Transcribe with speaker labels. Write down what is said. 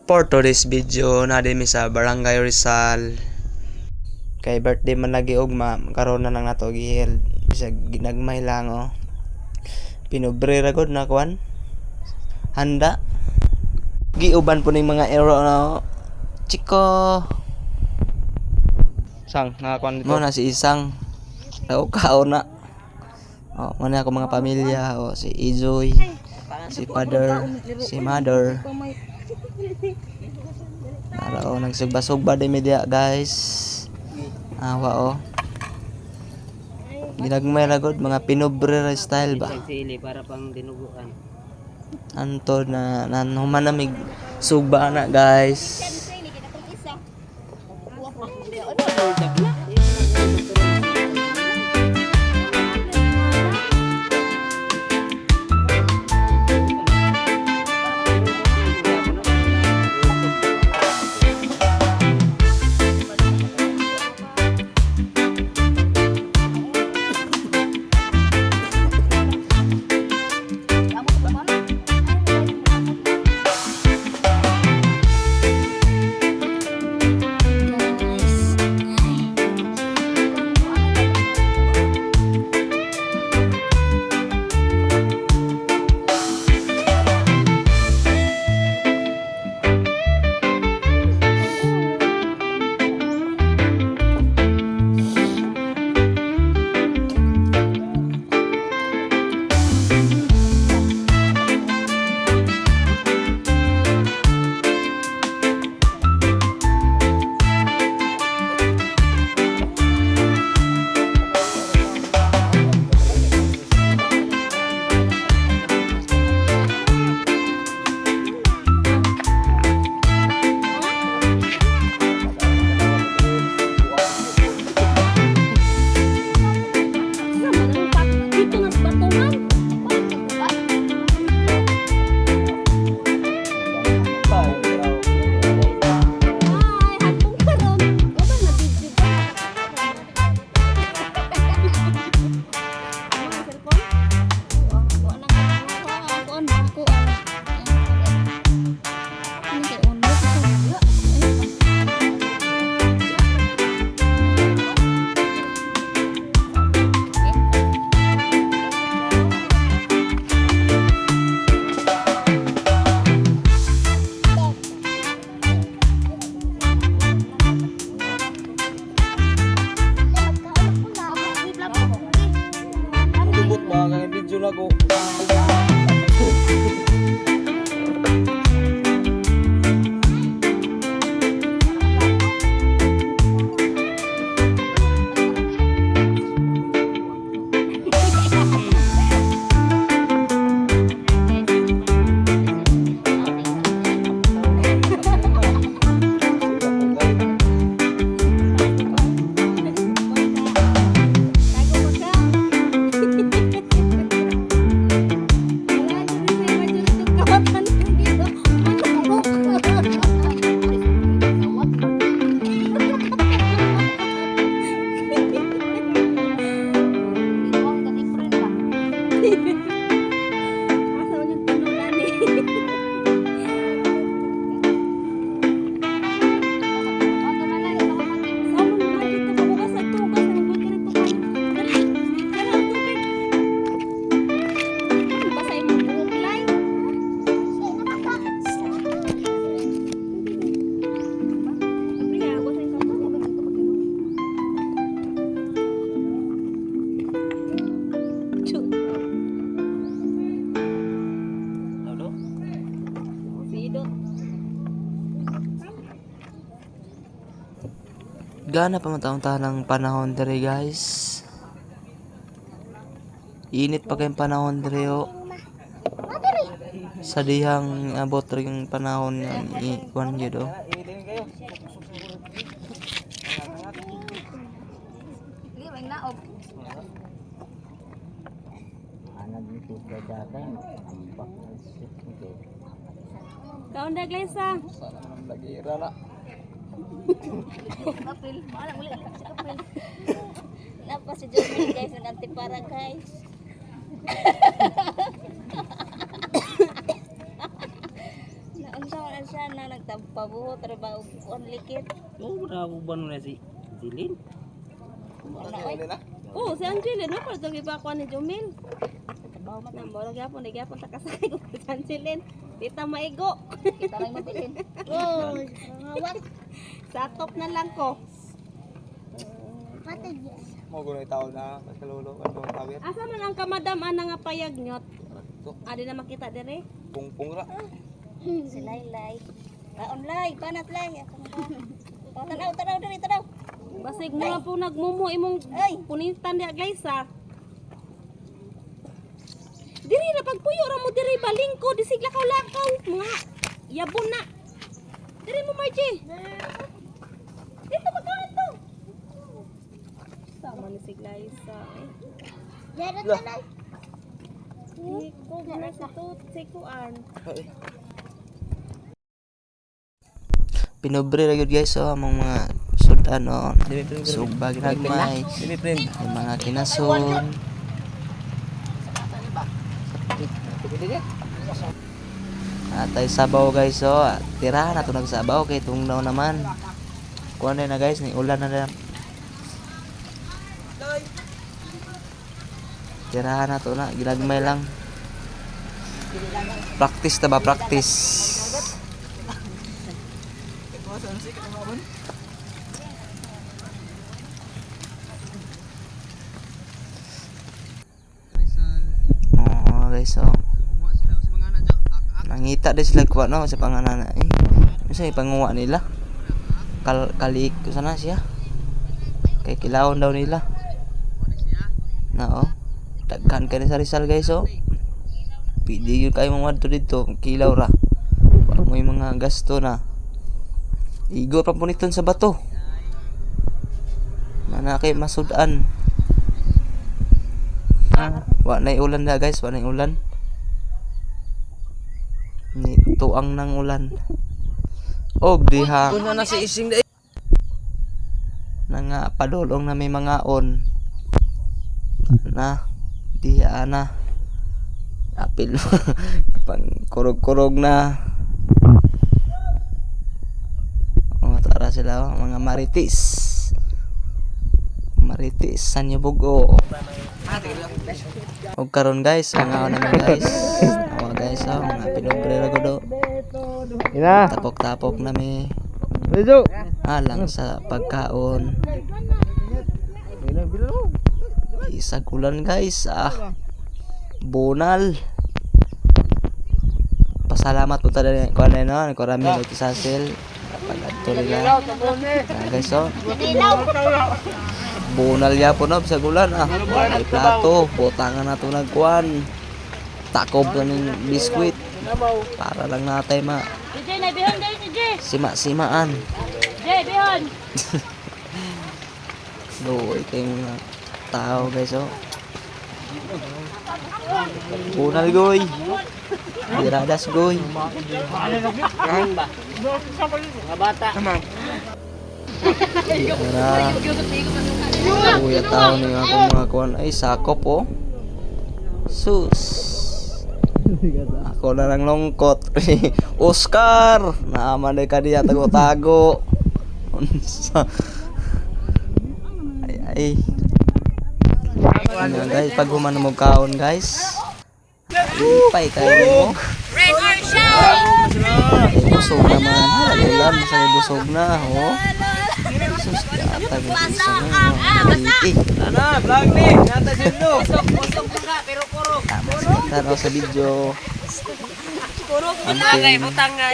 Speaker 1: For today's video, na din mi sa Barangay Rizal. Kay birthday man lagi ugma, karon na lang nato gihil. Bisag ginagmay lang oh. Pinobre ra gud na kuan. Handa. Giuban po ning mga ero na Chico. Sang nakakuan dito. Mo na si Isang. Kao na. Oh, mana ako mga pamilya, oh, si Izoy, si Father, si Mother. Para oh, nagsugba-sugba din media, guys. Awa oh. Ginagmay lagod mga pinobre style ba.
Speaker 2: Sili para pang dinuguan.
Speaker 1: Anto na nanuman namig sugba na, guys. Video lago. Gana pa mataon-taon ng panahon dere, guys. Init pa kayong panahon dere oh. Sa dihang abot rin yung panahon ng ikuan gyud oh.
Speaker 3: Kaon dah Glesa.
Speaker 1: Lagi rala.
Speaker 3: Kapil, mana uli si kapil. Napa si Joey guys nanti para guys. Naunsa na siya na na nagtampabuhot ra ba og likit.
Speaker 2: Oo, nakakuban mo na si Zilin.
Speaker 3: Wala oy.
Speaker 4: Oh, si Angeline, no? Para lagi pa ako ni Jomil.
Speaker 3: Trabaho man
Speaker 4: Nang bola gyapon, di gyapon ta kasakay ko si Angeline. Tita maigo.
Speaker 3: kita lang mabilin. Oh, ngawat.
Speaker 4: Sa top na lang ko.
Speaker 3: Patay.
Speaker 1: Mo gunoy tao na kalulo kan mga tawir.
Speaker 4: Asa man ang kamadam ana nga payag nyot?
Speaker 1: To
Speaker 4: Adi na makita dire.
Speaker 1: pungpung ra.
Speaker 3: Si Laylay. Online, panat lay. Tanaw diri tanaw.
Speaker 4: Basig mo lang po nagmumo imong
Speaker 3: Ay.
Speaker 4: punitan diha guys ha. Diri na pagpuyo ra mo diri balingko disig lakaw-lakaw mga yabon na. Diri mo Margie. Dito magkaon to. Sama ni sig Liza.
Speaker 3: Dara tanay.
Speaker 4: Iko na sa to sikuan.
Speaker 1: Pinobre ra gyud guys among mga sudan sugbag nagmay yung mga kinason. Atay sabaw guys tirahan na to nagsabaw kay tungnaw naman. Kuan na guys ni ulan na lang. Tirahan na to na ginagmay lang. Practice ta ba practice. Oo guys nangita din sila kuha no sa panganan sa ipanguha nila kalik sana siya kay kilawon daw nila na daghan ka ni sa Rizal guys pwede yun kayo mamadto dito kilaw ra wala mo yung mga gasto na igo pa puniton sa bato na kay masudan. Wa na ulan na guys, wa na ulan. Ni tuang ng ulan. Og diha. Kuna na si ising dai. Nga padulong na may mga on. Na diha na. Apil pang kurog-kurog na. Tara sila mga maritis. Maritis sanyo bugo. Og karon guys, ang ako naman guys. Awa guys, mga pinobre ra godo. Ina. Tapok-tapok na mi. Lang sa pagkaon. Isag ulan guys. Bonal. Pasalamat po tayo ko ano no, ko rami no Sasil. Pag-adto nila. Guys bonal ya po no sa gulan ay plato botangan nato nagkuan takob na ng biskwit para lang natay
Speaker 4: DJ na bihon dai DJ.
Speaker 1: Simaan
Speaker 4: DJ bihon.
Speaker 1: Loy kay mga tao guys bonal goy diradas goy
Speaker 2: Mga bata.
Speaker 1: Kuya tao ni akong mga kuan ay sakop sus ako na lang longkot Oscar naman ka diya tago-tago ay ano guys pag humano mo kaon guys ipay kayo mo busog naman ulan sa busog na sus yata isa na ana vlog ni nata dito busog ka pero kurog tama sa video kurog na butang nga